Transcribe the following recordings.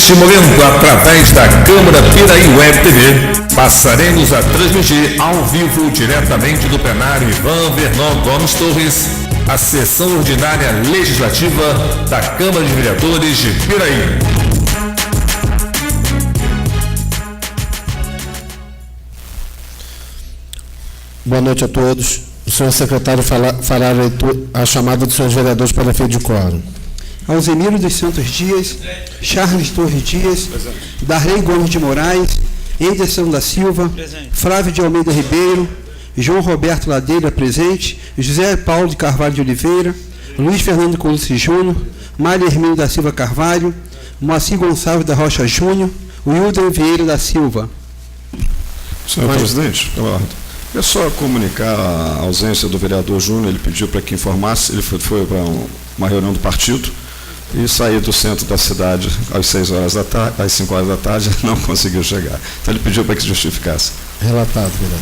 Neste momento, através da Câmara Piraí Web TV, passaremos a transmitir ao vivo, diretamente do plenário Ivan Vernon Gomes Torres, a sessão ordinária legislativa da Câmara de Vereadores de Piraí. Boa noite a todos. O senhor secretário fará a chamada dos senhores vereadores para efeito de quórum. Alzemiro dos Santos Dias, Charles Torres Dias, Darley Gomes de Moraes, Anderson da Silva, Flávio de Almeida Ribeiro, João Roberto Ladeira presente, José Paulo de Carvalho de Oliveira, Luiz Fernando Colucci Júnior, Mário Hermínio da Silva Carvalho, Moacir Gonçalves da Rocha Júnior, Wilder Vieira da Silva. Senhor presidente, é só comunicar a ausência do vereador Júnior. Ele pediu para que informasse, ele foi para uma reunião do partido e saiu do centro da cidade às 6 horas da tarde, às 5 horas da tarde, não conseguiu chegar. Então ele pediu para que justificasse. Relatado, vereador.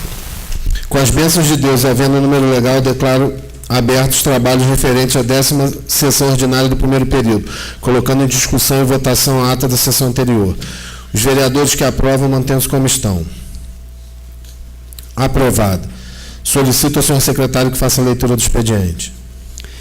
Com as bênçãos de Deus e havendo o número legal, declaro abertos os trabalhos referentes à 10ª sessão ordinária do primeiro período, colocando em discussão e votação a ata da sessão anterior. Os vereadores que aprovam, mantenham-se como estão. Aprovado. Solicito ao senhor secretário que faça a leitura do expediente.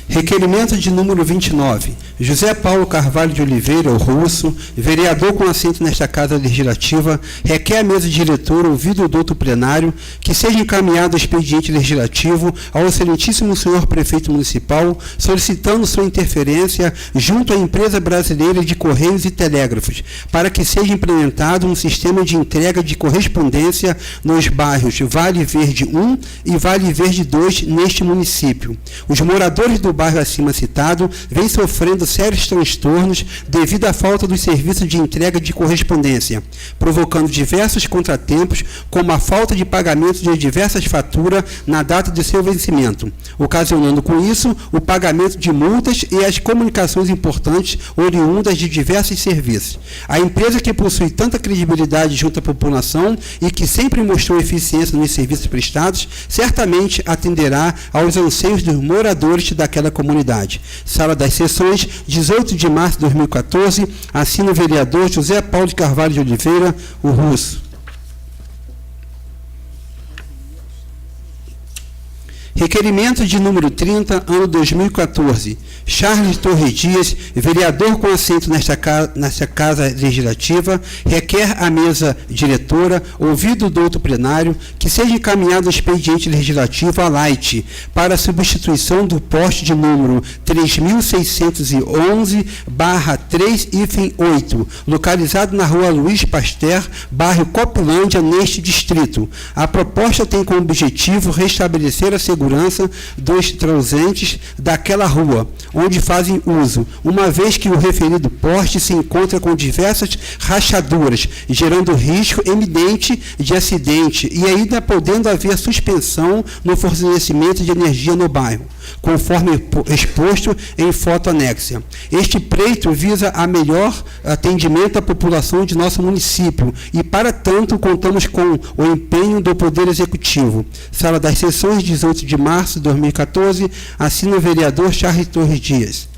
Requerimento de número 29. José Paulo Carvalho de Oliveira, o Russo, vereador com assento nesta Casa Legislativa, requer à mesa diretora, ouvido o douto plenário, que seja encaminhado o expediente legislativo ao excelentíssimo senhor prefeito municipal, solicitando sua interferência junto à empresa brasileira de Correios e Telégrafos, para que seja implementado um sistema de entrega de correspondência nos bairros Vale Verde 1 e Vale Verde 2 neste município. Os moradores do bairro acima citado vem sofrendo sérios transtornos devido à falta dos serviços de entrega de correspondência, provocando diversos contratempos, como a falta de pagamento de diversas faturas na data de seu vencimento, ocasionando com isso o pagamento de multas e as comunicações importantes oriundas de diversos serviços. A empresa que possui tanta credibilidade junto à população e que sempre mostrou eficiência nos serviços prestados, certamente atenderá aos anseios dos moradores daquela comunidade. Sala das Sessões, 18 de março de 2014, assina o vereador José Paulo de Carvalho de Oliveira, o Russo. Requerimento de número 30, ano 2014. Charles Torres Dias, vereador com assento nesta Casa Legislativa, requer à mesa diretora, ouvido o douto plenário, que seja encaminhado o expediente legislativo à Light para a substituição do poste de número 3611/3-8, localizado na rua Luiz Pasteur, bairro Copilândia, neste distrito. A proposta tem como objetivo restabelecer a segurança dos transeuntes daquela rua, onde fazem uso, uma vez que o referido poste se encontra com diversas rachaduras, gerando risco eminente de acidente e ainda podendo haver suspensão no fornecimento de energia no bairro, conforme exposto em foto anexa. Este pleito visa a melhor atendimento à população de nosso município e, para tanto, contamos com o empenho do Poder Executivo. Sala das Sessões, 18 de março de 2014, assina o vereador Charles Torres Dias.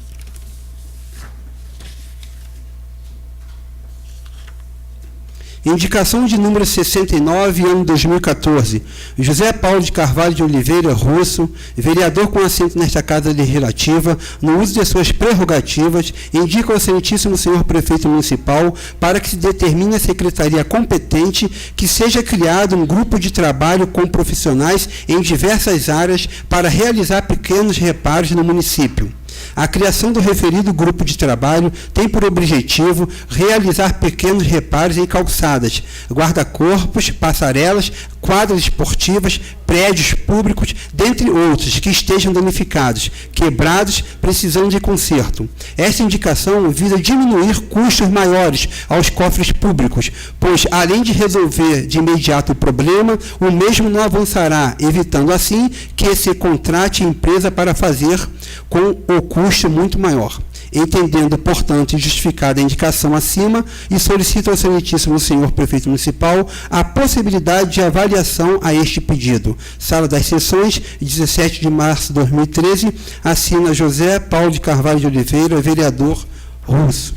Indicação de número 69, ano 2014. José Paulo de Carvalho de Oliveira, Russo, vereador com assento nesta Casa Legislativa, no uso de suas prerrogativas, indica ao excelentíssimo senhor prefeito municipal para que se determine a secretaria competente que seja criado um grupo de trabalho com profissionais em diversas áreas para realizar pequenos reparos no município. A criação do referido grupo de trabalho tem por objetivo realizar pequenos reparos em calçadas, guarda-corpos, passarelas, quadras esportivas, prédios públicos, dentre outros que estejam danificados, quebrados, precisando de conserto. Esta indicação visa diminuir custos maiores aos cofres públicos, pois, além de resolver de imediato o problema, o mesmo não avançará, evitando assim que se contrate empresa para fazer com o custo muito maior. Entendendo, portanto, justificada a indicação acima, e solicito ao excelentíssimo senhor prefeito municipal a possibilidade de avaliação a este pedido. Sala das Sessões, 17 de março de 2013, assina José Paulo de Carvalho de Oliveira, vereador Russo.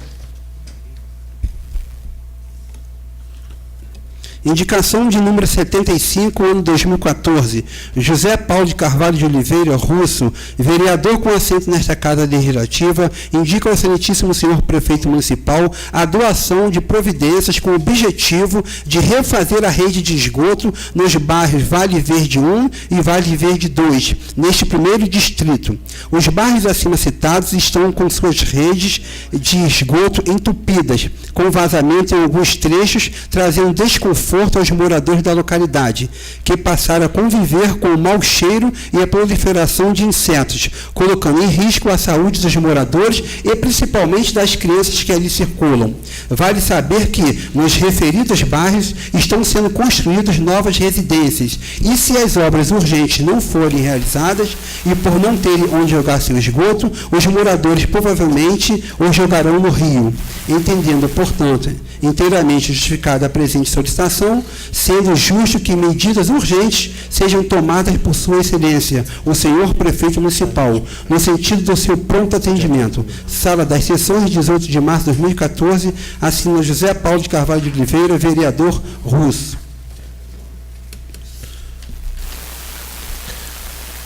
Indicação de número 75, ano 2014. José Paulo de Carvalho de Oliveira Russo, vereador com assento nesta Casa Legislativa, indica ao excelentíssimo senhor prefeito municipal a doação de providências com o objetivo de refazer a rede de esgoto nos bairros Vale Verde 1 e Vale Verde 2, neste primeiro distrito. Os bairros acima citados estão com suas redes de esgoto entupidas, com vazamento em alguns trechos, trazendo desconforto aos moradores da localidade, que passaram a conviver com o mau cheiro e a proliferação de insetos, colocando em risco a saúde dos moradores e principalmente das crianças que ali circulam. Vale saber que, nos referidos bairros, estão sendo construídas novas residências, e se as obras urgentes não forem realizadas, e por não terem onde jogar seu esgoto, os moradores provavelmente o jogarão no rio, entendendo, portanto, inteiramente justificada a presente solicitação, sendo justo que medidas urgentes sejam tomadas por Sua Excelência, o senhor prefeito municipal, no sentido do seu pronto atendimento. Sala das Sessões, 18 de março de 2014, assina José Paulo de Carvalho de Oliveira, vereador Russo.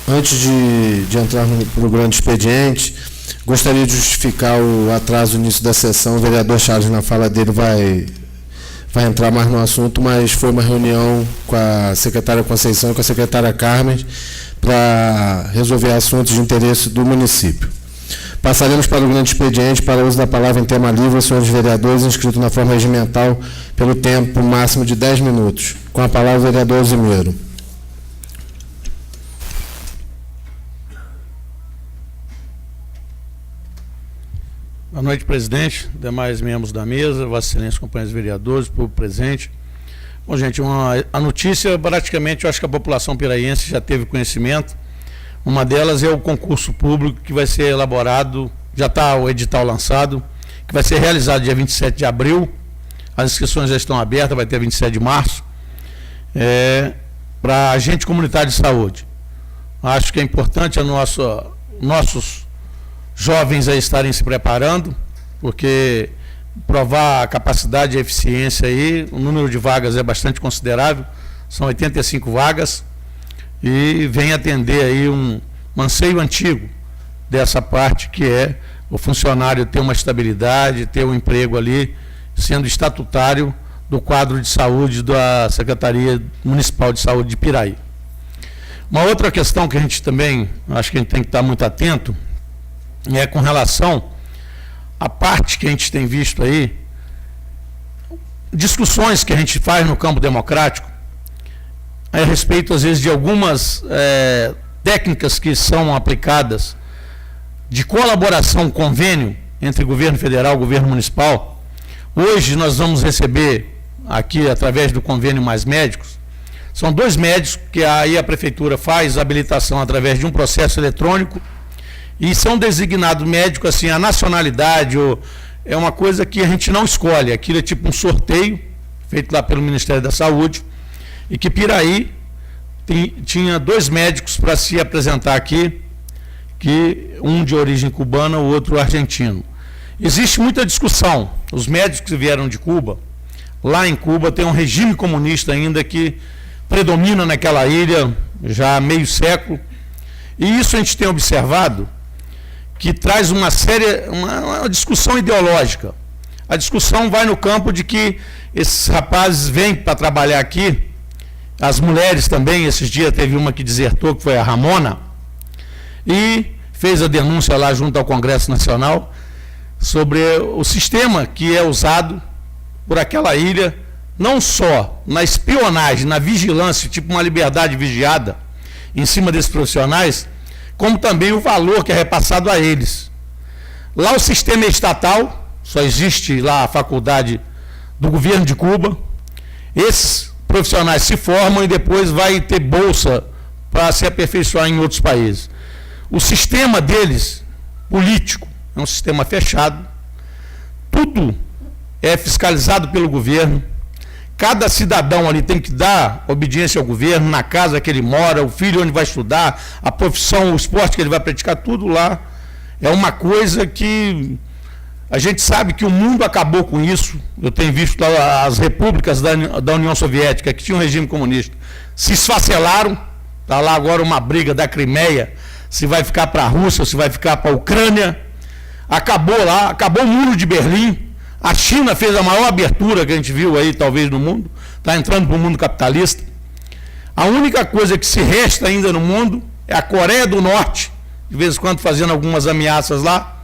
Antes de entrar no grande expediente, gostaria de justificar o atraso no início da sessão. O vereador Charles, na fala dele, vai entrar mais no assunto, mas foi uma reunião com a secretária Conceição e com a secretária Carmen para resolver assuntos de interesse do município. Passaremos para o grande expediente para o uso da palavra em tema livre, senhores vereadores, inscritos na forma regimental, pelo tempo máximo de 10 minutos. Com a palavra, o vereador Zimeiro. Boa noite, presidente, demais membros da mesa, Vossa Excelência, companheiros vereadores, povo presente. Bom, gente, a notícia, praticamente, eu acho que a população piraiense já teve conhecimento. Uma delas é o concurso público que vai ser elaborado, já está o edital lançado, que vai ser realizado dia 27 de abril. As inscrições já estão abertas, vai ter 27 de março, para agente comunitário de saúde. Acho que é importante nossos jovens a estarem se preparando, porque provar a capacidade e a eficiência aí, o número de vagas é bastante considerável, são 85 vagas, e vem atender aí um anseio antigo dessa parte, que é o funcionário ter uma estabilidade, ter um emprego ali, sendo estatutário do quadro de saúde da Secretaria Municipal de Saúde de Piraí. Uma outra questão que a gente também, acho que a gente tem que estar muito atento, é com relação à parte que a gente tem visto aí, discussões que a gente faz no campo democrático, a respeito, às vezes, de algumas técnicas que são aplicadas de colaboração, convênio entre governo federal e governo municipal. Hoje nós vamos receber aqui, através do convênio Mais Médicos, são 2 médicos que aí a prefeitura faz a habilitação através de um processo eletrônico, e são designados médicos, assim, a nacionalidade é uma coisa que a gente não escolhe, aquilo é tipo um sorteio, feito lá pelo Ministério da Saúde, e que Piraí tinha 2 médicos para se apresentar aqui, que um de origem cubana, o outro argentino. Existe muita discussão, os médicos que vieram de Cuba, lá em Cuba tem um regime comunista ainda que predomina naquela ilha já há meio século, e isso a gente tem observado, que traz uma discussão ideológica. A discussão vai no campo de que esses rapazes vêm para trabalhar aqui, as mulheres também, esses dias teve uma que desertou, que foi a Ramona, e fez a denúncia lá junto ao Congresso Nacional sobre o sistema que é usado por aquela ilha, não só na espionagem, na vigilância, tipo uma liberdade vigiada em cima desses profissionais, como também o valor que é repassado a eles. Lá o sistema é estatal, só existe lá a faculdade do governo de Cuba. Esses profissionais se formam e depois vai ter bolsa para se aperfeiçoar em outros países. O sistema deles, político, é um sistema fechado, tudo é fiscalizado pelo governo. Cada cidadão ali tem que dar obediência ao governo, na casa que ele mora, o filho onde vai estudar, a profissão, o esporte que ele vai praticar, tudo lá. É uma coisa que A gente sabe que o mundo acabou com isso. Eu tenho visto as repúblicas da União Soviética, que tinham um regime comunista, se esfacelaram. Está lá agora uma briga da Crimeia, se vai ficar para a Rússia ou se vai ficar para a Ucrânia. Acabou lá, acabou o Muro de Berlim. A China fez a maior abertura que a gente viu aí, talvez, no mundo. Está entrando para o mundo capitalista. A única coisa que se resta ainda no mundo é a Coreia do Norte, de vez em quando fazendo algumas ameaças lá,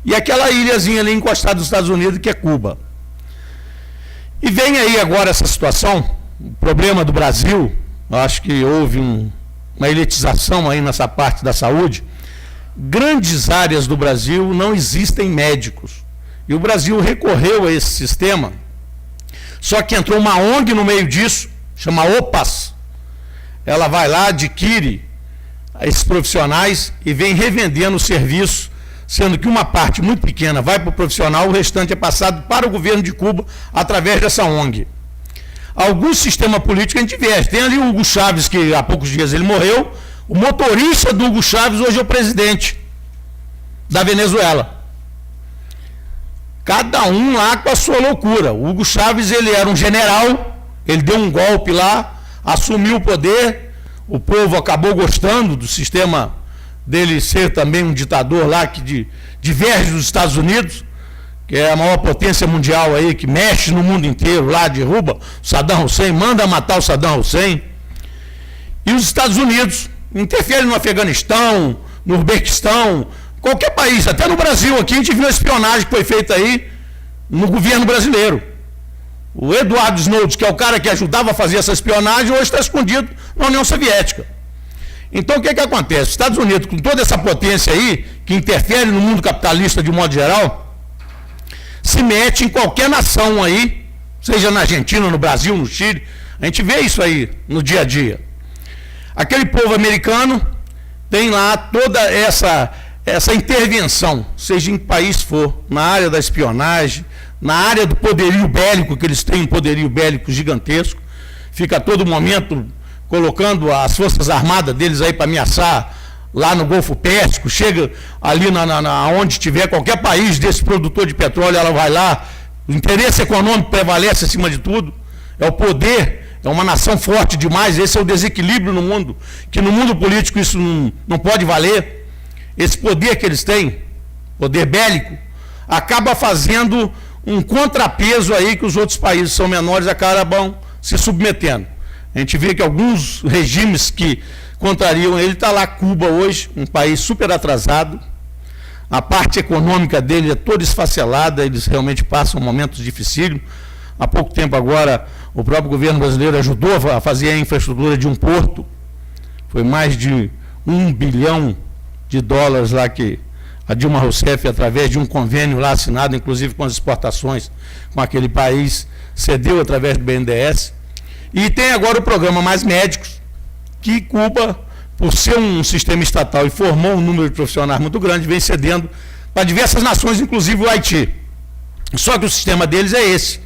e aquela ilhazinha ali encostada dos Estados Unidos, que é Cuba. E vem aí agora essa situação, o problema do Brasil, eu acho que houve uma elitização aí nessa parte da saúde. Grandes áreas do Brasil não existem médicos. E o Brasil recorreu a esse sistema, só que entrou uma ONG no meio disso, chama OPAS. Ela vai lá, adquire esses profissionais e vem revendendo o serviço, sendo que uma parte muito pequena vai para o profissional, o restante é passado para o governo de Cuba através dessa ONG. Algum sistema político a gente vê. Tem ali o Hugo Chávez, que há poucos dias ele morreu. O motorista do Hugo Chávez hoje é o presidente da Venezuela. Cada um lá com a sua loucura. O Hugo Chávez, ele era um general, ele deu um golpe lá, assumiu o poder, o povo acabou gostando do sistema dele ser também um ditador lá que diverge dos Estados Unidos, que é a maior potência mundial aí, que mexe no mundo inteiro lá, derruba o Saddam Hussein, manda matar o Saddam Hussein. E os Estados Unidos interferem no Afeganistão, no Uzbequistão, qualquer país, até no Brasil aqui a gente viu a espionagem que foi feita aí no governo brasileiro. O Edward Snowden, que é o cara que ajudava a fazer essa espionagem, hoje está escondido na União Soviética. Então o que acontece? Os Estados Unidos, com toda essa potência aí, que interfere no mundo capitalista de um modo geral, se mete em qualquer nação aí, seja na Argentina, no Brasil, no Chile, a gente vê isso aí no dia a dia. Aquele povo americano tem lá toda essa intervenção, seja em que país for, na área da espionagem, na área do poderio bélico, que eles têm um poderio bélico gigantesco, fica a todo momento colocando as forças armadas deles aí para ameaçar lá no Golfo Pérsico, chega ali onde tiver qualquer país desse produtor de petróleo, ela vai lá, o interesse econômico prevalece acima de tudo, é o poder, é uma nação forte demais, esse é o desequilíbrio no mundo, que no mundo político isso não pode valer. Esse poder que eles têm, poder bélico, acaba fazendo um contrapeso aí que os outros países são menores, acabam se submetendo. A gente vê que alguns regimes que contrariam ele, está lá Cuba hoje, um país super atrasado, a parte econômica dele é toda esfacelada, eles realmente passam momentos dificílimos. Há pouco tempo agora, o próprio governo brasileiro ajudou a fazer a infraestrutura de um porto, foi mais de $1 bilhão lá que a Dilma Rousseff, através de um convênio lá assinado, inclusive com as exportações com aquele país, cedeu através do BNDES. E tem agora o programa Mais Médicos, que Cuba, por ser um sistema estatal e formou um número de profissionais muito grande, vem cedendo para diversas nações, inclusive o Haiti. Só que o sistema deles é esse.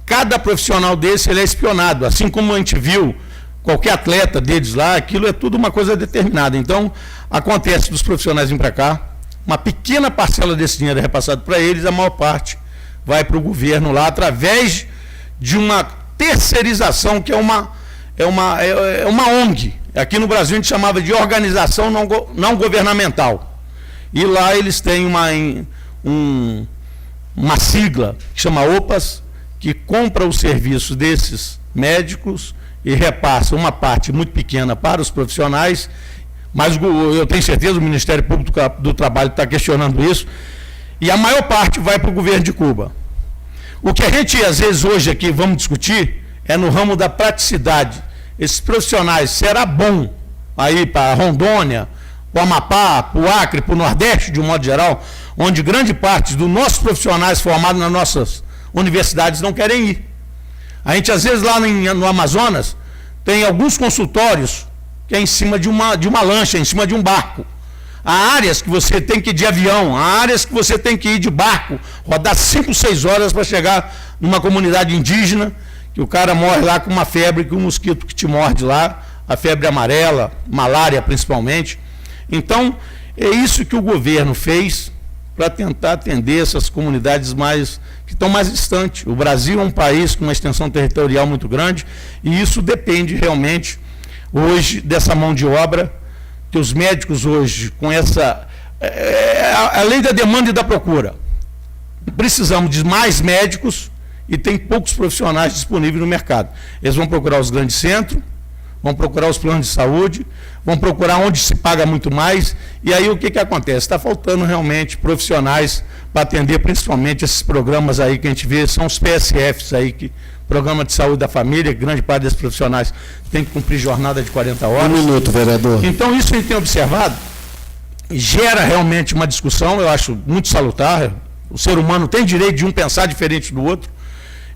Cada profissional desse ele é espionado, assim como a gente viu qualquer atleta deles lá, aquilo é tudo uma coisa determinada. Então, acontece dos profissionais virem para cá, uma pequena parcela desse dinheiro é repassado para eles, a maior parte vai para o governo lá, através de uma terceirização, que é uma ONG. Aqui no Brasil a gente chamava de organização não governamental. E lá eles têm uma sigla que chama OPAS, que compra o serviço desses médicos e repassa uma parte muito pequena para os profissionais, mas eu tenho certeza o Ministério Público do Trabalho está questionando isso, e a maior parte vai para o governo de Cuba. O que a gente, às vezes, hoje aqui vamos discutir é no ramo da praticidade. Esses profissionais, será bom aí para Rondônia, para o Amapá, para o Acre, para o Nordeste, de um modo geral, onde grande parte dos nossos profissionais formados nas nossas universidades não querem ir. A gente, às vezes, lá no Amazonas, tem alguns consultórios que é em cima de uma lancha, em cima de um barco. Há áreas que você tem que ir de avião, há áreas que você tem que ir de barco, rodar 5, 6 horas para chegar numa comunidade indígena, que o cara morre lá com uma febre, com um mosquito que te morde lá, a febre amarela, malária principalmente. Então, é isso que o governo fez para tentar atender essas comunidades que estão mais distantes. O Brasil é um país com uma extensão territorial muito grande e isso depende realmente hoje dessa mão de obra que os médicos hoje, com essa... a lei da demanda e da procura. Precisamos de mais médicos e tem poucos profissionais disponíveis no mercado. Eles vão procurar os grandes centros, vão procurar os planos de saúde, vão procurar onde se paga muito mais, e aí o que acontece? Está faltando realmente profissionais para atender principalmente esses programas aí que a gente vê, são os PSFs aí, Programa de Saúde da Família, grande parte desses profissionais tem que cumprir jornada de 40 horas. 1 minuto, vereador. Então isso a gente tem observado, gera realmente uma discussão, eu acho muito salutar, o ser humano tem direito de um pensar diferente do outro.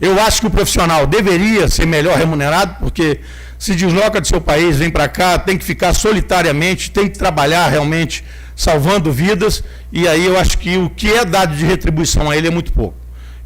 Eu acho que o profissional deveria ser melhor remunerado, porque se desloca do seu país, vem para cá, tem que ficar solitariamente, tem que trabalhar realmente salvando vidas, e aí eu acho que o que é dado de retribuição a ele é muito pouco.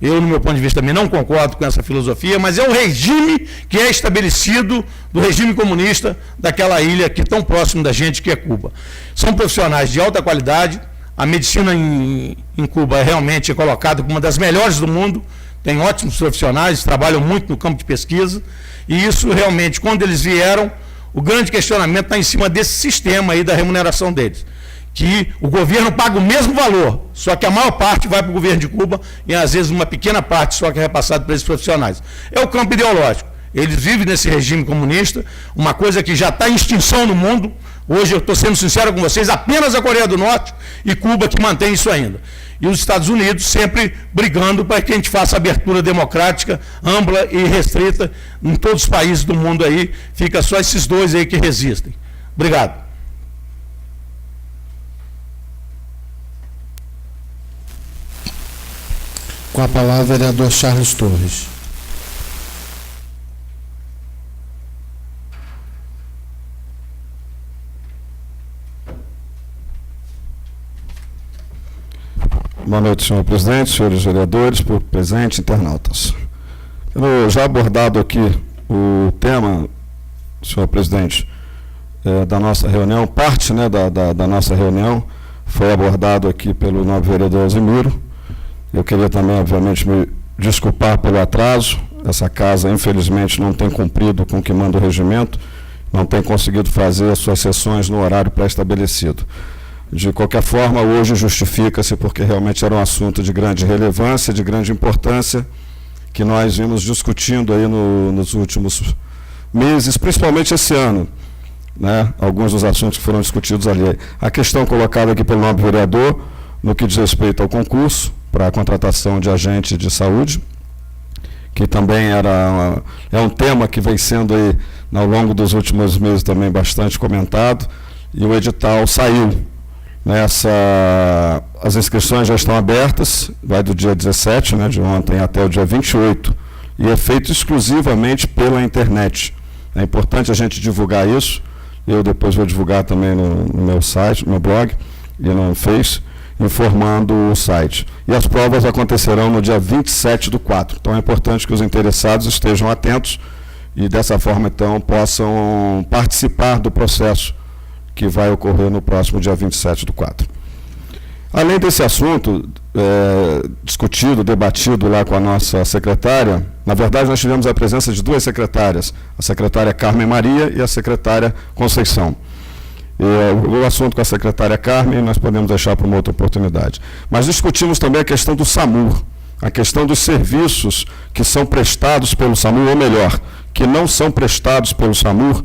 Eu, no meu ponto de vista, também não concordo com essa filosofia, mas é o regime que é estabelecido do regime comunista daquela ilha que é tão próximo da gente, que é Cuba. São profissionais de alta qualidade, a medicina em Cuba é realmente colocada como uma das melhores do mundo, tem ótimos profissionais, trabalham muito no campo de pesquisa, e isso realmente, quando eles vieram, o grande questionamento está em cima desse sistema aí da remuneração deles, que o governo paga o mesmo valor, só que a maior parte vai para o governo de Cuba e às vezes uma pequena parte só que é repassada para esses profissionais. É o campo ideológico. Eles vivem nesse regime comunista, uma coisa que já está em extinção no mundo. Hoje, eu estou sendo sincero com vocês, apenas a Coreia do Norte e Cuba que mantém isso ainda. E os Estados Unidos sempre brigando para que a gente faça abertura democrática, ampla e restrita em todos os países do mundo aí. Fica só esses dois aí que resistem. Obrigado. Com a palavra, o vereador Charles Torres. Boa noite, senhor presidente, senhores vereadores, por presente, internautas. Eu já abordado aqui o tema, senhor presidente, da nossa reunião, parte da nossa reunião, foi abordado aqui pelo nobre vereador Alzimiro. Eu queria também, obviamente, me desculpar pelo atraso. Essa casa, infelizmente, não tem cumprido com o que manda o regimento, não tem conseguido fazer as suas sessões no horário pré-estabelecido. De qualquer forma, hoje justifica-se porque realmente era um assunto de grande relevância, de grande importância, que nós vimos discutindo aí nos últimos meses, principalmente esse ano, né? Alguns dos assuntos que foram discutidos ali. A questão colocada aqui pelo nobre vereador, no que diz respeito ao concurso para a contratação de agente de saúde, que também é um tema que vem sendo aí, ao longo dos últimos meses também bastante comentado, e o edital saiu. As inscrições já estão abertas, vai do dia 17, de ontem, até o dia 28, e é feito exclusivamente pela internet. É importante a gente divulgar isso, eu depois vou divulgar também no meu site, no meu blog e no Face, informando o site. E as provas acontecerão no dia 27/4, então é importante que os interessados estejam atentos e dessa forma, então, possam participar do processo que vai ocorrer no próximo dia 27/4. Além desse assunto, discutido, debatido lá com a nossa secretária, na verdade nós tivemos a presença de duas secretárias, a secretária Carmen Maria e a secretária Conceição. O assunto com a secretária Carmen nós podemos deixar para uma outra oportunidade. Mas discutimos também a questão do SAMU, a questão dos serviços que são prestados pelo SAMU, ou melhor, que não são prestados pelo SAMU,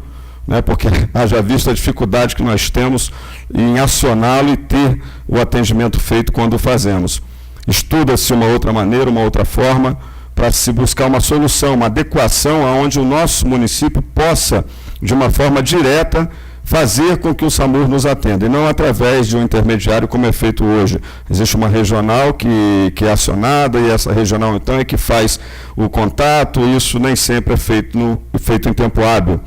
porque haja vista a dificuldade que nós temos em acioná-lo e ter o atendimento feito quando fazemos. Estuda-se uma outra maneira, uma outra forma, para se buscar uma solução, uma adequação aonde o nosso município possa, de uma forma direta, fazer com que o SAMU nos atenda, e não através de um intermediário como é feito hoje. Existe uma regional que é acionada, e essa regional, então, é que faz o contato, e isso nem sempre é feito em tempo hábil.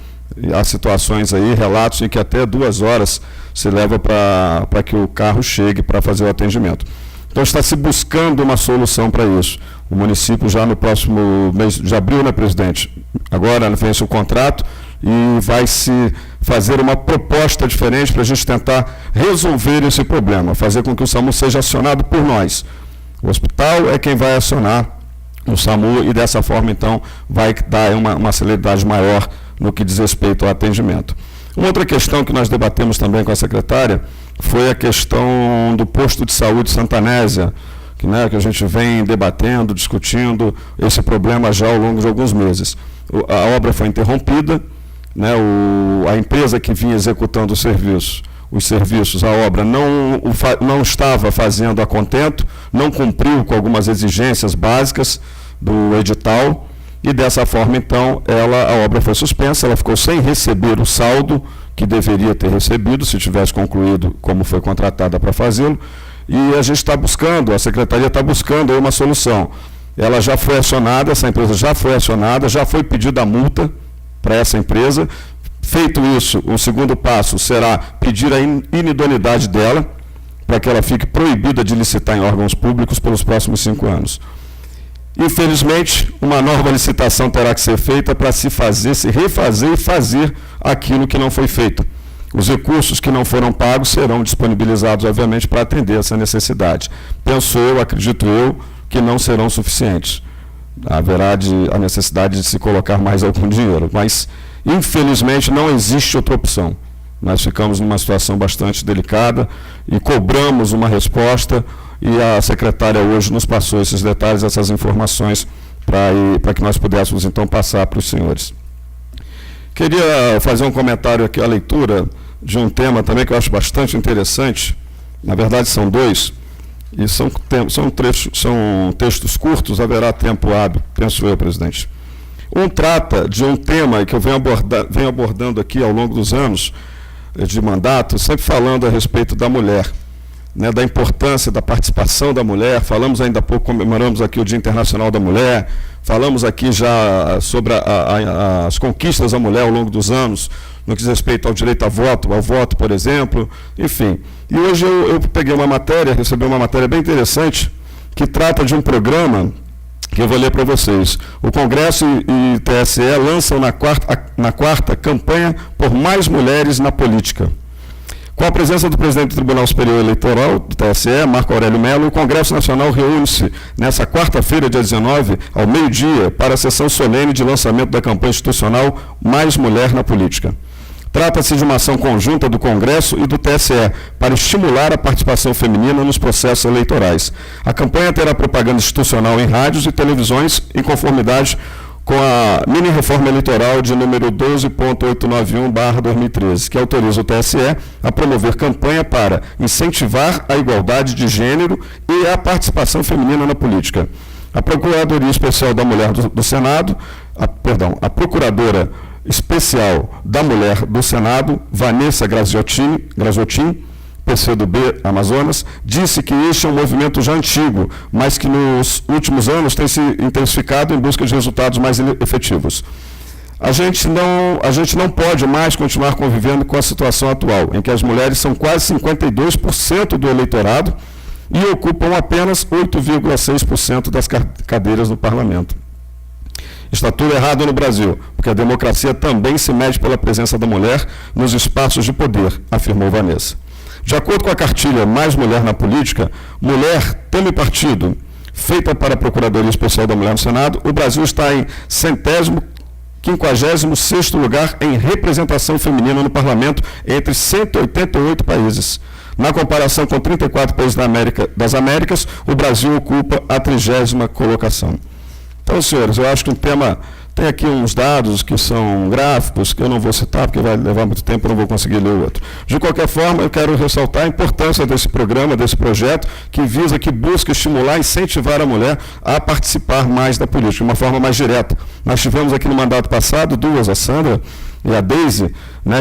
Há situações aí, relatos em que até 2 horas se leva para que o carro chegue para fazer o atendimento. Então está se buscando uma solução para isso. O município já no próximo mês de abril, presidente? Agora vence o contrato e vai se fazer uma proposta diferente para a gente tentar resolver esse problema, fazer com que o SAMU seja acionado por nós. O hospital é quem vai acionar o SAMU e dessa forma, então, vai dar uma celeridade maior no que diz respeito ao atendimento. Uma outra questão que nós debatemos também com a secretária foi a questão do posto de saúde Santanésia, que a gente vem debatendo, discutindo esse problema já ao longo de alguns meses. A obra foi interrompida, a empresa que vinha executando os serviços, a obra não estava fazendo a contento, não cumpriu com algumas exigências básicas do edital, e dessa forma, então, a obra foi suspensa, ela ficou sem receber o saldo que deveria ter recebido, se tivesse concluído como foi contratada para fazê-lo, e a gente está buscando, a Secretaria está buscando aí uma solução. Ela já foi acionada, essa empresa já foi acionada, já foi pedida a multa para essa empresa. Feito isso, o segundo passo será pedir a inidoneidade dela, para que ela fique proibida de licitar em órgãos públicos pelos próximos 5 anos. Infelizmente, uma nova licitação terá que ser feita para se refazer e fazer aquilo que não foi feito. Os recursos que não foram pagos serão disponibilizados, obviamente, para atender essa necessidade. Penso eu, acredito eu, que não serão suficientes. Haverá a necessidade de se colocar mais algum dinheiro, mas, infelizmente, não existe outra opção. Nós ficamos numa situação bastante delicada e cobramos uma resposta, e a secretária hoje nos passou esses detalhes, essas informações, para que nós pudéssemos, então, passar para os senhores. Queria fazer um comentário aqui, a leitura de um tema também que eu acho bastante interessante. Na verdade, são 2, e são textos curtos, haverá tempo hábil, penso eu, presidente. Um trata de um tema que eu venho abordando aqui ao longo dos anos de mandato, sempre falando a respeito da mulher, da importância da participação da mulher. Falamos ainda há pouco, comemoramos aqui o Dia Internacional da Mulher, falamos aqui já sobre as conquistas da mulher ao longo dos anos, no que diz respeito ao direito ao voto, por exemplo, enfim. E hoje eu peguei recebi uma matéria bem interessante, que trata de um programa que eu vou ler para vocês. O Congresso e o TSE lançam na quarta campanha por mais mulheres na política. Com a presença do presidente do Tribunal Superior Eleitoral, do TSE, Marco Aurélio Mello, o Congresso Nacional reúne-se nesta quarta-feira, dia 19, ao meio-dia, para a sessão solene de lançamento da campanha institucional Mais Mulher na Política. Trata-se de uma ação conjunta do Congresso e do TSE para estimular a participação feminina nos processos eleitorais. A campanha terá propaganda institucional em rádios e televisões em conformidade com a mini-reforma eleitoral de número 12.891/2013, que autoriza o TSE a promover campanha para incentivar a igualdade de gênero e a participação feminina na política. A Procuradoria Especial da Mulher do Senado, a Procuradora Especial da Mulher do Senado, Vanessa Graziotin, PCdoB Amazonas, disse que este é um movimento já antigo, mas que nos últimos anos tem se intensificado em busca de resultados mais efetivos. A gente não pode mais continuar convivendo com a situação atual, em que as mulheres são quase 52% do eleitorado e ocupam apenas 8,6% das cadeiras no parlamento. Está tudo errado no Brasil, porque a democracia também se mede pela presença da mulher nos espaços de poder, afirmou Vanessa. De acordo com a cartilha Mais Mulher na Política, Mulher, Tema e Partido, feita para a Procuradoria Especial da Mulher no Senado, o Brasil está em 156º lugar em representação feminina no parlamento entre 188 países. Na comparação com 34 países das Américas, o Brasil ocupa a 30ª colocação. Então, senhores, eu acho que o tema tem aqui uns dados que são gráficos, que eu não vou citar, porque vai levar muito tempo, eu não vou conseguir ler o outro. De qualquer forma, eu quero ressaltar a importância desse programa, desse projeto, que busca estimular e incentivar a mulher a participar mais da política, de uma forma mais direta. Nós tivemos aqui no mandato passado 2, a Sandra e a Deise,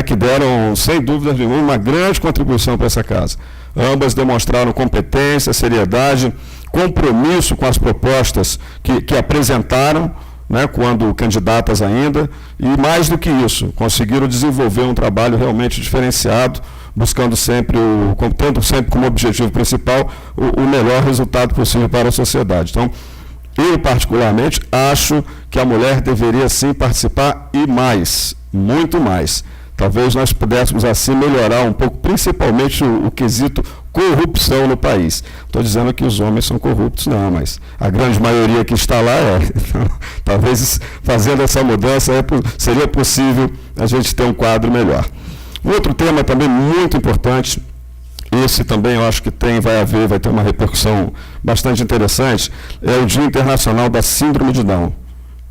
que deram, sem dúvida nenhuma, uma grande contribuição para essa casa. Ambas demonstraram competência, seriedade, compromisso com as propostas que apresentaram, quando candidatas ainda, e mais do que isso, conseguiram desenvolver um trabalho realmente diferenciado, buscando tendo sempre como objetivo principal o melhor resultado possível para a sociedade. Então, eu particularmente acho que a mulher deveria sim participar e mais. muito mais. Talvez nós pudéssemos assim melhorar um pouco, principalmente o quesito corrupção no país. Estou dizendo que os homens são corruptos, não, mas a grande maioria que está lá é. Então, talvez fazendo essa mudança seria possível a gente ter um quadro melhor. Outro tema também muito importante, esse também eu acho que vai ter uma repercussão bastante interessante, é o Dia Internacional da Síndrome de Down.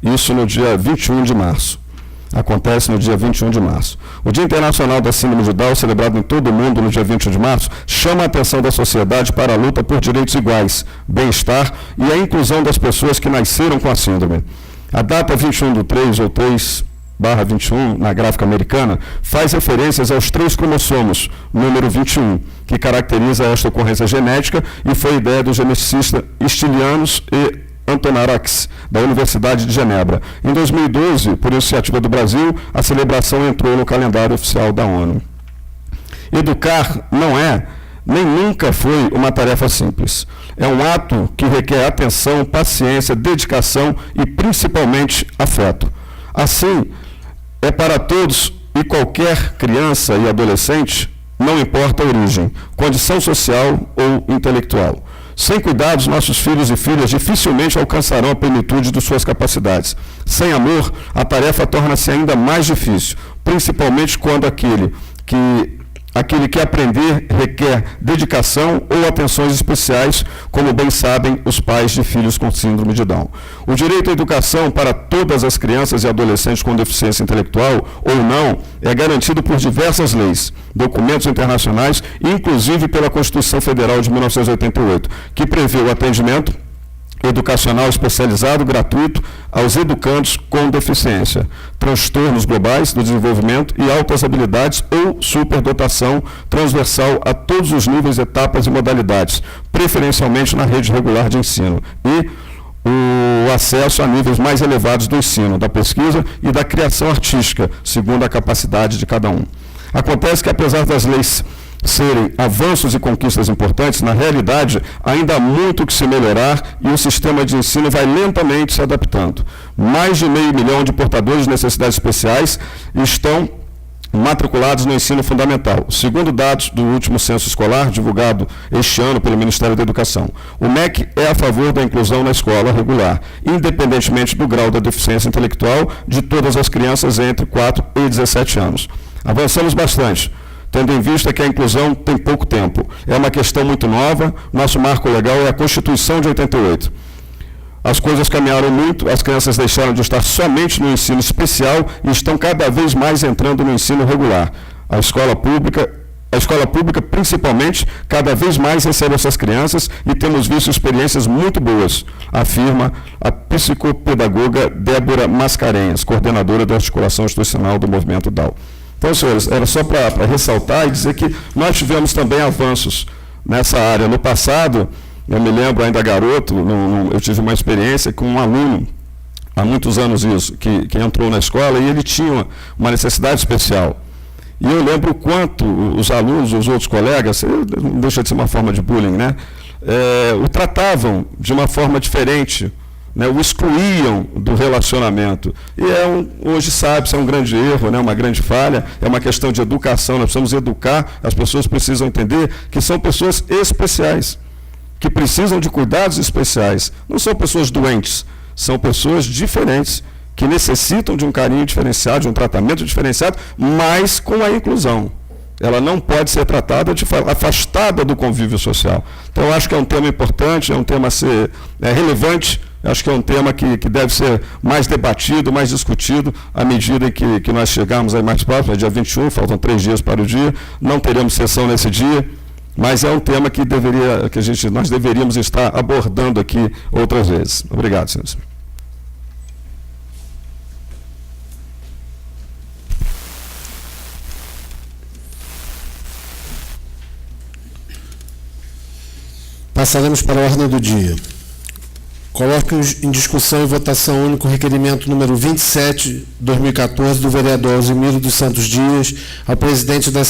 Isso no dia 21 de março. Acontece no dia 21 de março. O Dia Internacional da Síndrome de Down, celebrado em todo o mundo no dia 21 de março, chama a atenção da sociedade para a luta por direitos iguais, bem-estar e a inclusão das pessoas que nasceram com a síndrome. A data 21/3 ou 3/21, na gráfica americana, faz referências aos 3 cromossomos, número 21, que caracteriza esta ocorrência genética e foi ideia do geneticista Stilianos e Antonarax, da Universidade de Genebra. Em 2012, por iniciativa do Brasil, a celebração entrou no calendário oficial da ONU. Educar não é, nem nunca foi uma tarefa simples. É um ato que requer atenção, paciência, dedicação e, principalmente, afeto. Assim, é para todos e qualquer criança e adolescente, não importa a origem, condição social ou intelectual. Sem cuidados, nossos filhos e filhas dificilmente alcançarão a plenitude de suas capacidades. Sem amor, a tarefa torna-se ainda mais difícil, principalmente quando aquele que aprender requer dedicação ou atenções especiais, como bem sabem os pais de filhos com síndrome de Down. O direito à educação para todas as crianças e adolescentes com deficiência intelectual ou não é garantido por diversas leis, documentos internacionais, inclusive pela Constituição Federal de 1988, que prevê o atendimento educacional especializado gratuito aos educandos com deficiência, transtornos globais do desenvolvimento e altas habilidades ou superdotação transversal a todos os níveis, etapas e modalidades, preferencialmente na rede regular de ensino, e o acesso a níveis mais elevados do ensino, da pesquisa e da criação artística, segundo a capacidade de cada um. Acontece que, apesar das leis serem avanços e conquistas importantes, na realidade ainda há muito que se melhorar e o sistema de ensino vai lentamente se adaptando. Mais de 500 mil de portadores de necessidades especiais estão matriculados no ensino fundamental, segundo dados do último censo escolar, divulgado este ano pelo Ministério da Educação. O MEC é a favor da inclusão na escola regular, independentemente do grau da deficiência intelectual de todas as crianças entre 4 e 17 anos. Avançamos bastante, tendo em vista que a inclusão tem pouco tempo. É uma questão muito nova, nosso marco legal é a Constituição de 88. As coisas caminharam muito, as crianças deixaram de estar somente no ensino especial e estão cada vez mais entrando no ensino regular. A escola pública, principalmente, cada vez mais recebe essas crianças e temos visto experiências muito boas, afirma a psicopedagoga Débora Mascarenhas, coordenadora da articulação institucional do Movimento Down. Então, senhores, era só para ressaltar e dizer que nós tivemos também avanços nessa área. No passado, eu me lembro ainda garoto, eu tive uma experiência com um aluno, há muitos anos isso, que entrou na escola e ele tinha uma necessidade especial. E eu lembro o quanto os alunos, os outros colegas, não deixa de ser uma forma de bullying, né? O tratavam de uma forma diferente, né, o excluíam do relacionamento. E hoje sabe-se, é um grande erro, né, uma grande falha, é uma questão de educação, nós precisamos educar, as pessoas precisam entender que são pessoas especiais, que precisam de cuidados especiais. Não são pessoas doentes, são pessoas diferentes, que necessitam de um carinho diferenciado, de um tratamento diferenciado, mas com a inclusão. Ela não pode ser tratada afastada do convívio social. Então, eu acho que é um tema importante, é um tema a ser relevante, acho que é um tema que deve ser mais debatido, mais discutido, à medida que nós chegarmos aí mais próximo, é dia 21, faltam 3 dias para o dia, não teremos sessão nesse dia, mas é um tema que nós deveríamos estar abordando aqui outras vezes. Obrigado, senhores. Passaremos para a ordem do dia. Coloque em discussão e votação único o requerimento número 27/2014 do vereador Alzimiro dos Santos Dias ao presidente da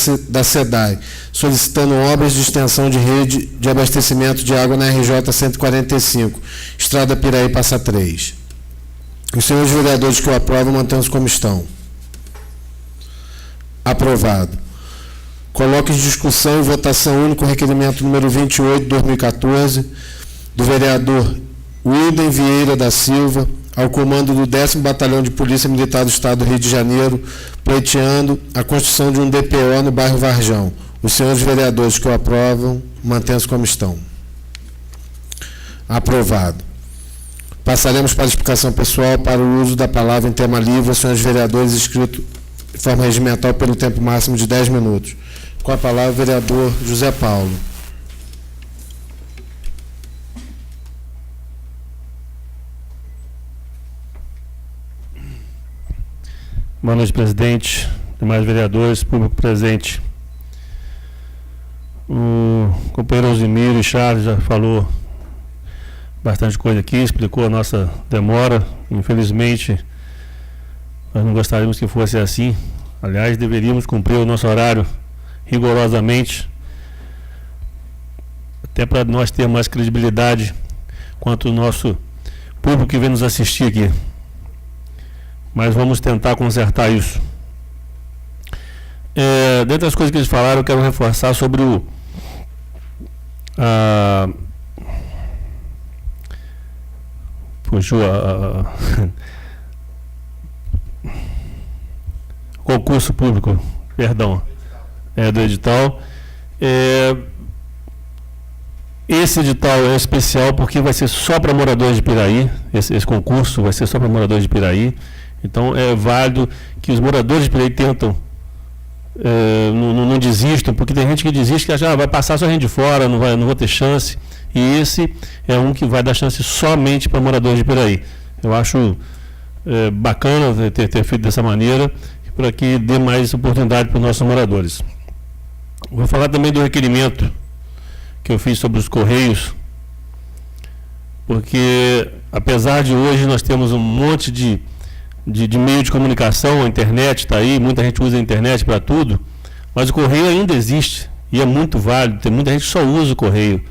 SEDAI, solicitando obras de extensão de rede de abastecimento de água na RJ 145, Estrada Piraí Passa 3. Os senhores vereadores que o aprovam, mantenham-se como estão. Aprovado. Coloco em discussão e votação único o requerimento número 28 de 2014 do vereador Wilden Vieira da Silva, ao comando do 10º Batalhão de Polícia Militar do Estado do Rio de Janeiro, pleiteando a construção de um DPO no bairro Varjão. Os senhores vereadores que o aprovam, mantenham-se como estão. Aprovado. Passaremos para a explicação pessoal para o uso da palavra em tema livre aos senhores vereadores inscritos de forma regimental pelo tempo máximo de 10 minutos. Com a palavra, o vereador José Paulo. Boa noite, presidente, demais vereadores, público presente. O companheiro Alzimiro e Charles já falou bastante coisa aqui, explicou a nossa demora. Infelizmente, nós não gostaríamos que fosse assim. Aliás, deveríamos cumprir o nosso horário rigorosamente, até para nós termos mais credibilidade quanto ao nosso público que vem nos assistir aqui. Mas vamos tentar consertar isso. Dentre as coisas que eles falaram, eu quero reforçar sobre o concurso público, perdão, do edital. Esse edital é especial porque vai ser só para moradores de Piraí. Esse concurso vai ser só para moradores de Piraí. Então é válido que os moradores de Piraí tentam, não desistam, porque tem gente que desiste, que acha, vai passar só gente de fora, não vou ter chance. E esse é um que vai dar chance somente para moradores de Piraí. Eu acho bacana ter feito dessa maneira, para que dê mais oportunidade para os nossos moradores. Vou falar também do requerimento que eu fiz sobre os Correios, porque apesar de hoje nós temos um monte de meio de comunicação, a internet está aí, muita gente usa a internet para tudo, mas o Correio ainda existe e é muito válido, tem muita gente que só usa o Correio.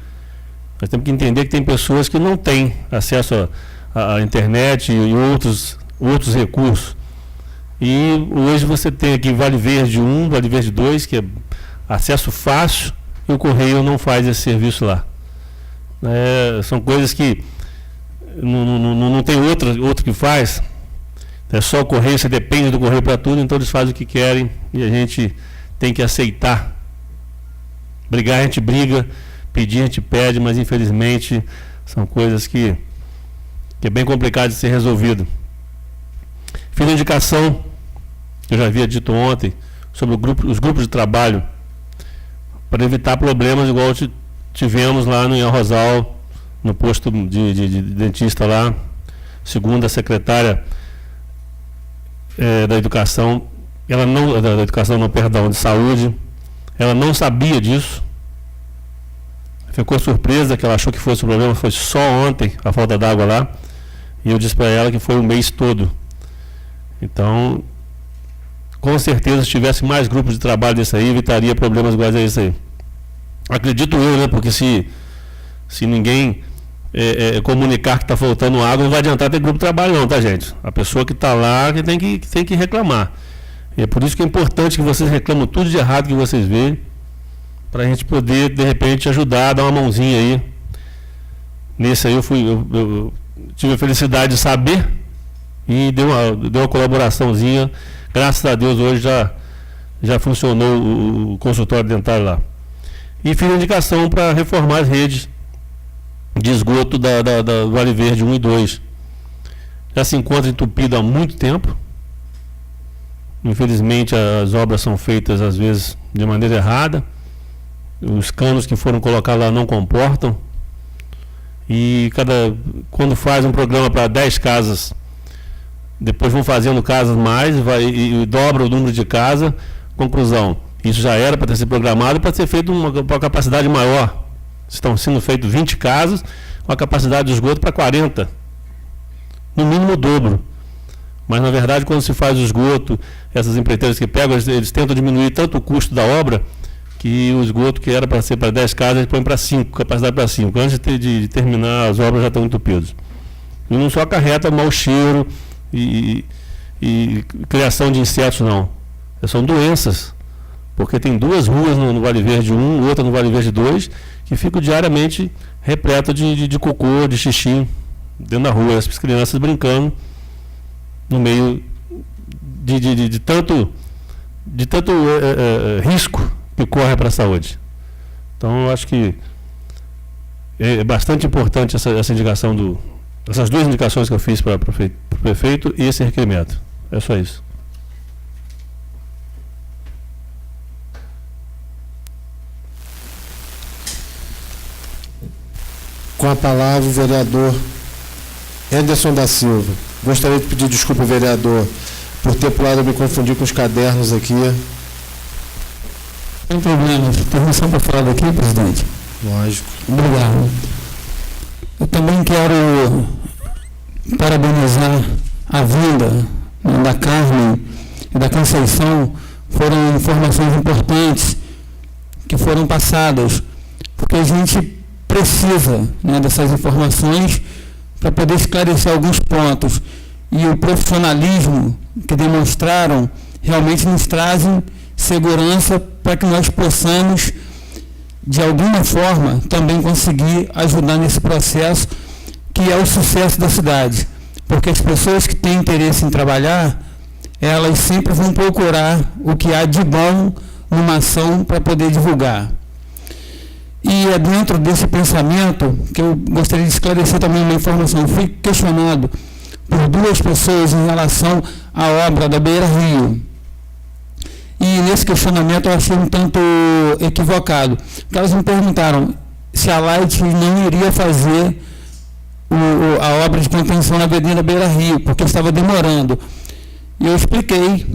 Nós temos que entender que tem pessoas que não têm acesso à internet e outros recursos. E hoje você tem aqui Vale Verde 1, Vale Verde 2, que é acesso fácil, e o Correio não faz esse serviço lá. São coisas que não tem outro que faz. É só o Correio, você depende do Correio para tudo, então eles fazem o que querem e a gente tem que aceitar. Brigar a gente briga, pedir a gente pede, mas infelizmente são coisas que é bem complicado de ser resolvido. Fiz a indicação, eu já havia dito ontem, sobre os grupos de trabalho, para evitar problemas igual tivemos lá em Arrozal, no posto de dentista lá, segundo a secretária da educação, de saúde, ela não sabia disso, ficou surpresa que ela achou que fosse o problema, foi só ontem a falta d'água lá, e eu disse para ela que foi o mês todo. Então, com certeza, se tivesse mais grupos de trabalho desse aí, evitaria problemas iguais a esse aí. Acredito eu, né? Porque se ninguém comunicar que está faltando água, não vai adiantar ter grupo de trabalho não, tá, gente? A pessoa que está lá que tem que reclamar. E é por isso que é importante que vocês reclamam tudo de errado que vocês veem, para a gente poder, de repente, ajudar, dar uma mãozinha aí. Nesse aí eu tive a felicidade de saber e deu uma colaboraçãozinha. Graças a Deus hoje já funcionou o consultório dentário lá. E fiz a indicação para reformar as redes de esgoto da Vale Verde 1 e 2. Já se encontra entupido há muito tempo. Infelizmente as obras são feitas às vezes de maneira errada. Os canos que foram colocados lá não comportam. E quando faz um programa para 10 casas, depois vão fazendo casas mais e dobra o número de casas. Conclusão, isso já era para ter sido programado para ser feito uma capacidade maior. Estão sendo feitas 20 casas, com a capacidade de esgoto para 40. No mínimo o dobro. Mas na verdade, quando se faz o esgoto, essas empreiteiras que pegam, eles tentam diminuir tanto o custo da obra, que o esgoto que era para ser para 10 casas, eles põem para 5, capacidade para 5. Antes de terminar, as obras já estão entupidas. E não só acarreta mau cheiro e criação de insetos, não. São doenças, porque tem 2 ruas no Vale Verde 1, outra no Vale Verde 2, que ficam diariamente repletas de cocô, de xixi dentro da rua, as crianças brincando no meio de tanto risco que corre para a saúde. Então, eu acho que é bastante importante essa indicação essas 2 indicações que eu fiz para o prefeito e esse requerimento. É só isso. Com a palavra o vereador Anderson da Silva. Gostaria de pedir desculpa, vereador, por ter pulado, me confundir com os cadernos aqui. Sem problema. Permissão para falar daqui, presidente? Lógico. Obrigado. Eu também quero parabenizar a vinda, né, da Carmen e da Conceição. Foram informações importantes que foram passadas, porque a gente precisa, né, dessas informações para poder esclarecer alguns pontos. E o profissionalismo que demonstraram realmente nos trazem segurança para que nós possamos, de alguma forma, também conseguir ajudar nesse processo que é o sucesso da cidade. Porque as pessoas que têm interesse em trabalhar, elas sempre vão procurar o que há de bom numa ação para poder divulgar. E é dentro desse pensamento que eu gostaria de esclarecer também uma informação. Eu fui questionado por 2 pessoas em relação à obra da Beira Rio. E nesse questionamento eu achei um tanto equivocado. Porque elas me perguntaram se a Light não iria fazer a obra de contenção na Avenida Beira Rio, porque estava demorando. E eu expliquei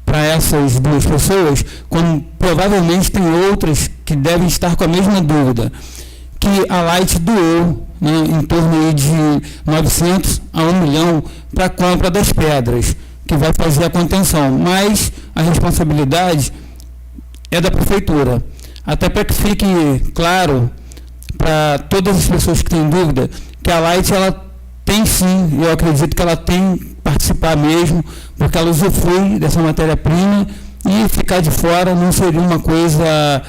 para essas 2 pessoas, como provavelmente tem outras que devem estar com a mesma dúvida, que a Light doou, né, em torno aí de 900 a 1 milhão para a compra das pedras, que vai fazer a contenção, mas a responsabilidade é da prefeitura. Até para que fique claro para todas as pessoas que têm dúvida, que a Light, ela tem sim, eu acredito que ela tem que participar mesmo, porque ela usufrui dessa matéria-prima, e ficar de fora não seria uma coisa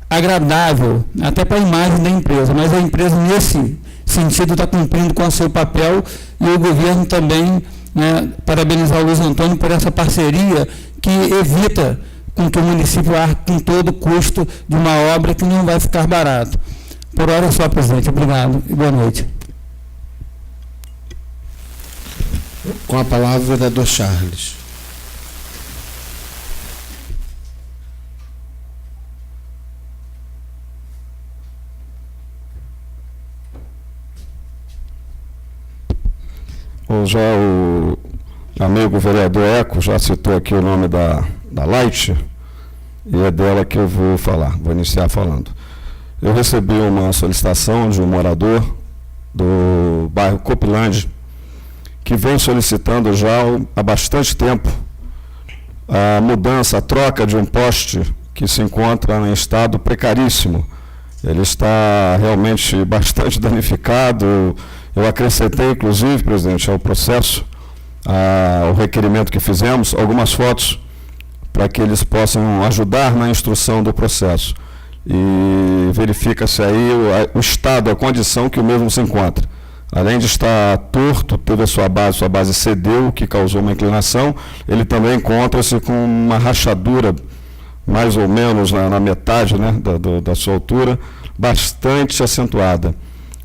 agradável, até para a imagem da empresa. Mas a empresa, nesse sentido, está cumprindo com o seu papel, e o governo também, né, parabenizar o Luiz Antônio por essa parceria que evita com que o município arque com todo o custo de uma obra que não vai ficar barato. Por hora é só, presidente. Obrigado e boa noite. Com a palavra o vereador Charles. Já o amigo vereador Eco já citou aqui o nome da Light, e é dela que eu vou falar, vou iniciar falando. Eu recebi uma solicitação de um morador do bairro Copilândia, que vem solicitando já há bastante tempo a mudança, a troca de um poste que se encontra em estado precaríssimo. Ele está realmente bastante danificado. Eu acrescentei, inclusive, presidente, ao processo, ao requerimento que fizemos, algumas fotos para que eles possam ajudar na instrução do processo. E verifica-se aí o estado, a condição que o mesmo se encontra. Além de estar torto, toda a sua base cedeu, o que causou uma inclinação, ele também encontra-se com uma rachadura, mais ou menos na metade, né, da sua altura, bastante acentuada,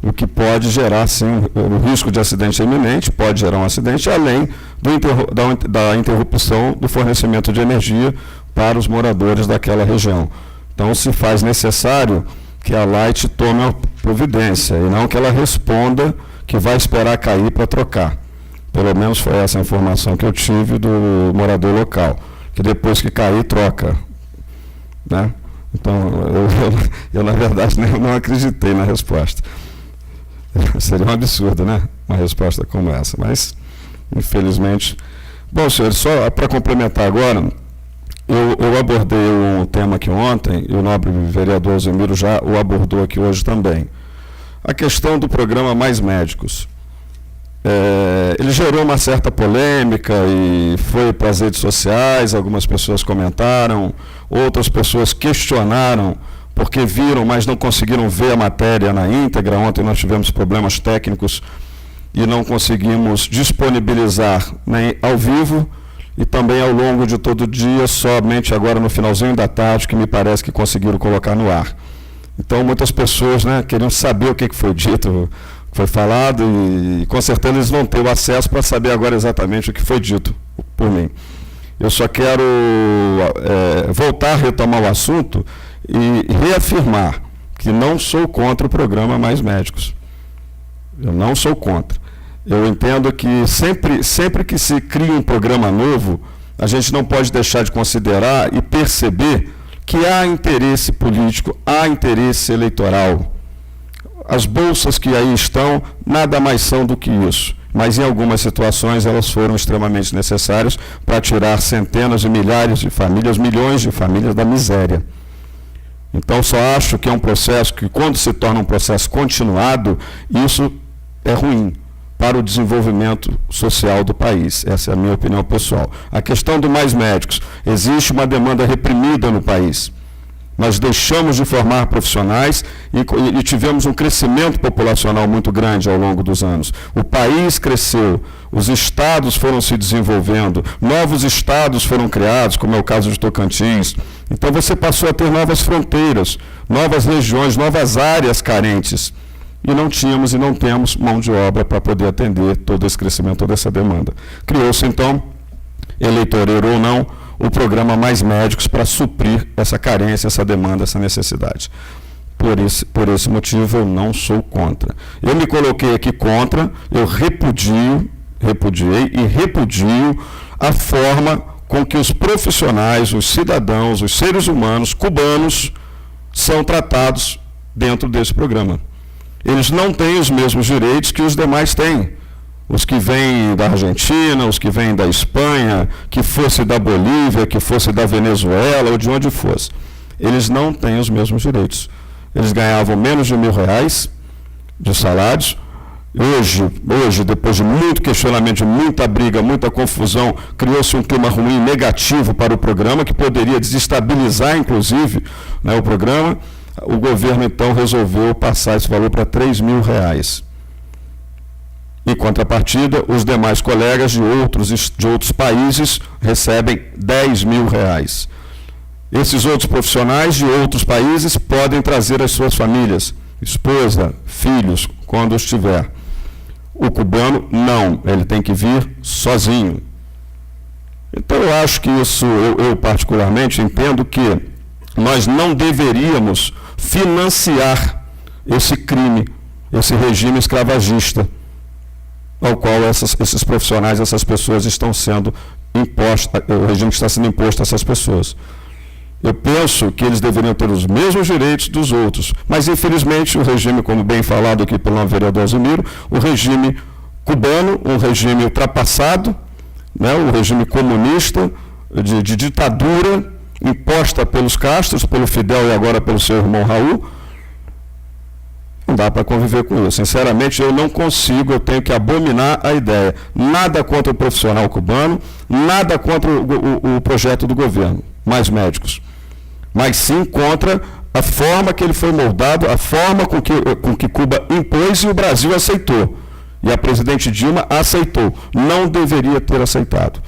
o que pode gerar, sim, o risco de acidente iminente, pode gerar um acidente, além da interrupção do fornecimento de energia para os moradores daquela região. Então, se faz necessário que a Light tome a providência, e não que ela responda que vai esperar cair para trocar. Pelo menos foi essa a informação que eu tive do morador local, que depois que cair, troca, né? Então, eu na verdade, não acreditei na resposta. Seria um absurdo, né? Uma resposta como essa, mas, infelizmente... Bom, senhores, só para complementar agora, eu abordei um tema aqui ontem, e o nobre vereador Zemiro já o abordou aqui hoje também. A questão do programa Mais Médicos. Ele gerou uma certa polêmica e foi para as redes sociais, algumas pessoas comentaram, outras pessoas questionaram porque viram, mas não conseguiram ver a matéria na íntegra. Ontem nós tivemos problemas técnicos e não conseguimos disponibilizar nem ao vivo e também ao longo de todo o dia, somente agora no finalzinho da tarde, que me parece que conseguiram colocar no ar. Então, muitas pessoas, né, queriam saber o que foi dito, foi falado, e com certeza eles vão ter o acesso para saber agora exatamente o que foi dito por mim. Eu só quero voltar a retomar o assunto e reafirmar que não sou contra o programa Mais Médicos. Eu não sou contra. Eu entendo que sempre que se cria um programa novo, a gente não pode deixar de considerar e perceber que há interesse político, há interesse eleitoral. As bolsas que aí estão nada mais são do que isso, mas em algumas situações elas foram extremamente necessárias para tirar centenas de milhares de famílias, milhões de famílias da miséria. Então, só acho que é um processo que, quando se torna um processo continuado, isso é ruim para o desenvolvimento social do país. Essa é a minha opinião pessoal. A questão do Mais Médicos, existe uma demanda reprimida no país. Nós deixamos de formar profissionais e tivemos um crescimento populacional muito grande ao longo dos anos. O país cresceu, os estados foram se desenvolvendo, novos estados foram criados, como é o caso de Tocantins. Então você passou a ter novas fronteiras, novas regiões, novas áreas carentes. E não tínhamos e não temos mão de obra para poder atender todo esse crescimento, toda essa demanda. Criou-se, então, eleitoreiro ou não, o programa Mais Médicos para suprir essa carência, essa demanda, essa necessidade. Por esse motivo, eu não sou contra. Eu me coloquei aqui contra, eu repudiei e repudio a forma com que os profissionais, os cidadãos, os seres humanos cubanos são tratados dentro desse programa. Eles não têm os mesmos direitos que os demais têm. Os que vêm da Argentina, os que vêm da Espanha, que fosse da Bolívia, que fosse da Venezuela ou de onde fosse. Eles não têm os mesmos direitos. Eles ganhavam menos de R$1.000 de salários. Hoje, depois de muito questionamento, de muita briga, muita confusão, criou-se um clima ruim, negativo para o programa, que poderia desestabilizar, inclusive, né, o programa. O governo, então, resolveu passar esse valor para R$3.000. Em contrapartida, os demais colegas de outros países recebem R$10.000. Esses outros profissionais de outros países podem trazer as suas famílias, esposa, filhos, quando estiver. O cubano, não, ele tem que vir sozinho. Então, eu acho que isso, eu particularmente entendo que nós não deveríamos financiar esse crime, esse regime escravagista, ao qual esses profissionais, essas pessoas estão sendo impostos, o regime que está sendo imposto a essas pessoas. Eu penso que eles deveriam ter os mesmos direitos dos outros, mas infelizmente o regime, como bem falado aqui pelo vereador Alzimiro, o regime cubano, um regime ultrapassado, né, o regime comunista, de ditadura, imposta pelos Castros, pelo Fidel e agora pelo seu irmão Raul, não dá para conviver com isso. Sinceramente, eu não consigo, eu tenho que abominar a ideia. Nada contra o profissional cubano, nada contra o projeto do governo, Mais Médicos, mas sim contra a forma que ele foi moldado, a forma com que Cuba impôs e o Brasil aceitou. E a presidente Dilma aceitou. Não deveria ter aceitado.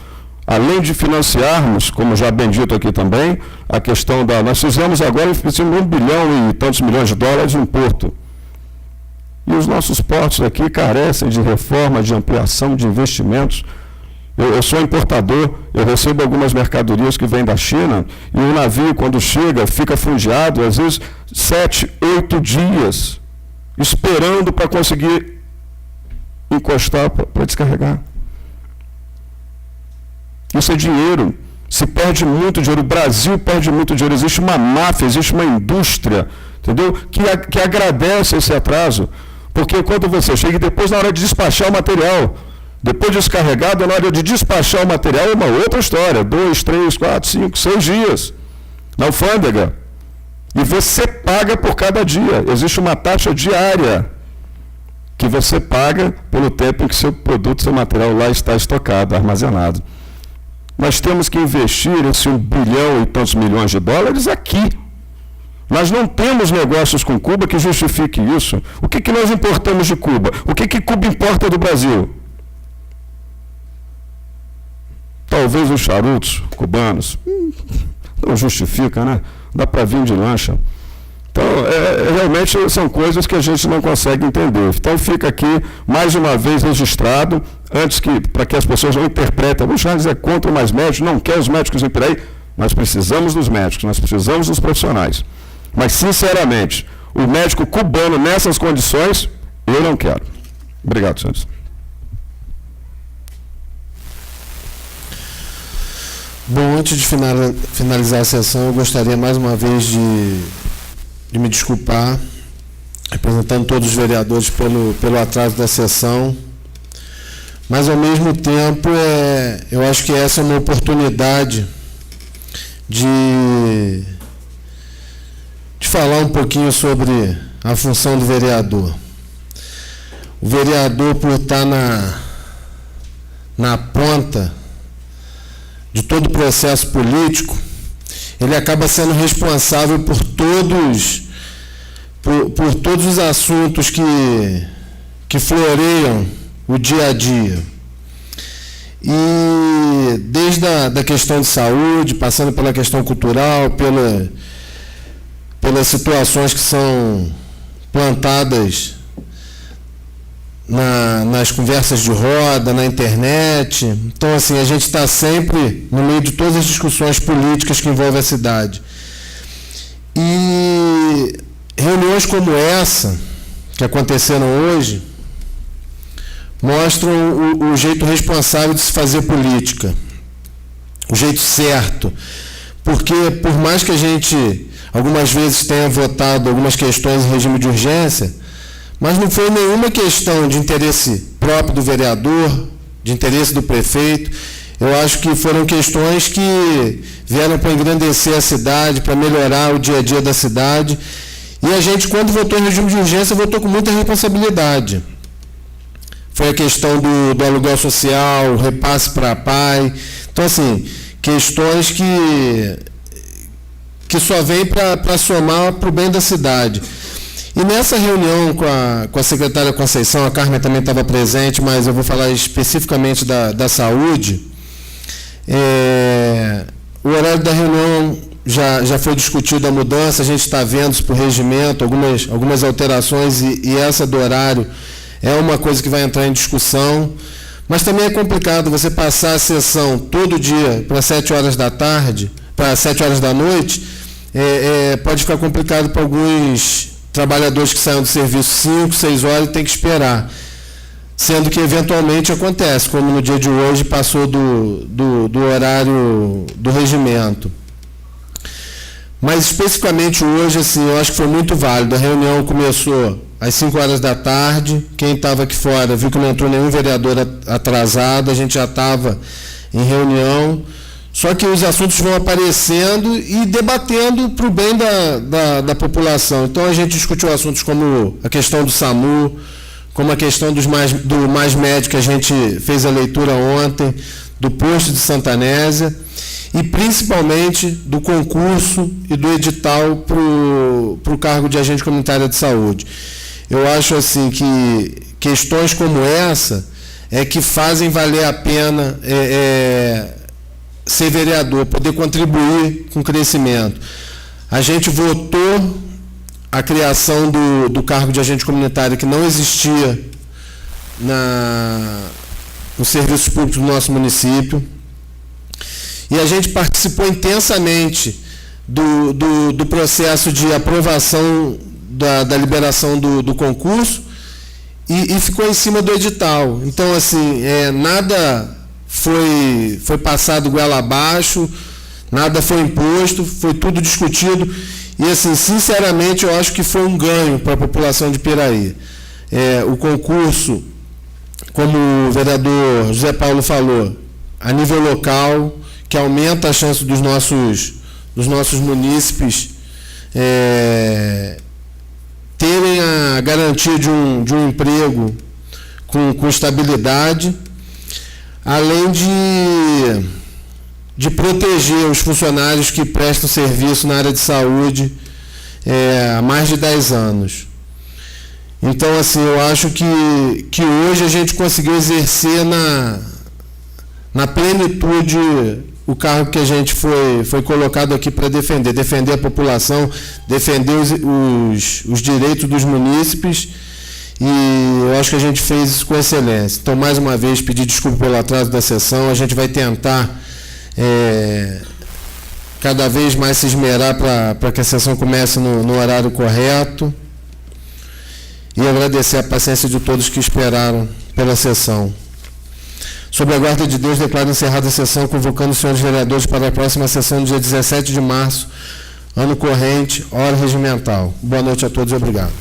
Além de financiarmos, como já bem dito aqui também, a questão da... Nós fizemos agora, $1 bilhão e tantos milhões de dólares em porto. E os nossos portos aqui carecem de reforma, de ampliação, de investimentos. Eu sou importador, eu recebo algumas mercadorias que vêm da China, e o navio, quando chega, fica fundeado, às vezes 7, 8 dias, esperando para conseguir encostar para descarregar. Isso é dinheiro. Se perde muito dinheiro. O Brasil perde muito dinheiro. Existe uma máfia, existe uma indústria, entendeu? Que agradece esse atraso. Porque quando você chega, e depois na hora de despachar o material, depois de descarregado, na hora de despachar o material, é uma outra história. 2, 3, 4, 5, 6 dias na alfândega. E você paga por cada dia. Existe uma taxa diária que você paga pelo tempo em que seu produto, seu material lá está estocado, armazenado. Nós temos que investir esse 1 bilhão e tantos milhões de dólares aqui. Nós não temos negócios com Cuba que justifiquem isso. O que nós importamos de Cuba? O que Cuba importa do Brasil? Talvez os charutos cubanos. Não justifica, né? Dá para vir de lancha. Então, realmente são coisas que a gente não consegue entender. Então, fica aqui, mais uma vez, registrado, para que as pessoas não interpretem. O Charles é contra mais médicos, não quer os médicos em Piraí. Nós precisamos dos médicos, nós precisamos dos profissionais. Mas, sinceramente, o médico cubano nessas condições, eu não quero. Obrigado, senhores. Bom, antes de finalizar a sessão, eu gostaria mais uma vez de me desculpar, representando todos os vereadores pelo atraso da sessão, mas ao mesmo tempo eu acho que essa é uma oportunidade de falar um pouquinho sobre a função do vereador. O vereador, por estar na ponta de todo o processo político, ele acaba sendo responsável por todos os assuntos que floreiam o dia a dia. E desde a questão de saúde, passando pela questão cultural, pelas situações que são plantadas nas conversas de roda, na internet. Então, assim, a gente está sempre no meio de todas as discussões políticas que envolvem a cidade. E reuniões como essa, que aconteceram hoje, mostram o jeito responsável de se fazer política, o jeito certo. Porque, por mais que a gente, algumas vezes, tenha votado algumas questões em regime de urgência, mas não foi nenhuma questão de interesse próprio do vereador, de interesse do prefeito. Eu acho que foram questões que vieram para engrandecer a cidade, para melhorar o dia a dia da cidade. E a gente, quando votou em regime de urgência, votou com muita responsabilidade. Foi a questão do aluguel social, o repasse para a PAI. Então, assim, questões que só vêm para somar para o bem da cidade. E nessa reunião com a secretária Conceição, a Carmen também estava presente, mas eu vou falar especificamente da saúde. O horário da reunião já foi discutido a mudança, a gente está vendo por regimento algumas alterações, e essa do horário é uma coisa que vai entrar em discussão. Mas também é complicado você passar a sessão todo dia para 7 horas da tarde, para 7 horas da noite, pode ficar complicado para alguns trabalhadores que saem do serviço 5, 6 horas e tem que esperar. Sendo que eventualmente acontece, como no dia de hoje passou do horário do regimento. Mas especificamente hoje, assim, eu acho que foi muito válido. A reunião começou às 5 horas da tarde, quem estava aqui fora viu que não entrou nenhum vereador atrasado, a gente já estava em reunião. Só que os assuntos vão aparecendo e debatendo para o bem da população. Então, a gente discutiu assuntos como a questão do SAMU, como a questão do Mais Médico, que a gente fez a leitura ontem, do posto de Santa Anésia, e principalmente do concurso e do edital para o cargo de agente comunitário de saúde. Eu acho assim que questões como essa é que fazem valer a pena ser vereador, poder contribuir com o crescimento. A gente votou a criação do cargo de agente comunitário, que não existia nos serviços públicos do nosso município, e a gente participou intensamente do processo de aprovação da liberação do concurso e ficou em cima do edital. Então, assim, nada foi passado goela abaixo, nada foi imposto, foi tudo discutido. E, assim, sinceramente, eu acho que foi um ganho para a população de Piraí. O concurso, como o vereador José Paulo falou, a nível local, que aumenta a chance dos nossos munícipes terem a garantia garantia de um emprego com estabilidade, além de proteger os funcionários que prestam serviço na área de saúde há mais de 10 anos. Então, assim, eu acho que hoje a gente conseguiu exercer na plenitude o cargo que a gente foi colocado aqui para defender a população, defender os direitos dos munícipes, e eu acho que a gente fez isso com excelência. Então, mais uma vez, pedir desculpa pelo atraso da sessão, a gente vai tentar cada vez mais se esmerar para que a sessão comece no horário correto, e agradecer a paciência de todos que esperaram pela sessão. Sob a guarda de Deus, declaro encerrada a sessão, convocando os senhores vereadores para a próxima sessão, no dia 17 de março, ano corrente, hora regimental. Boa noite a todos e obrigado.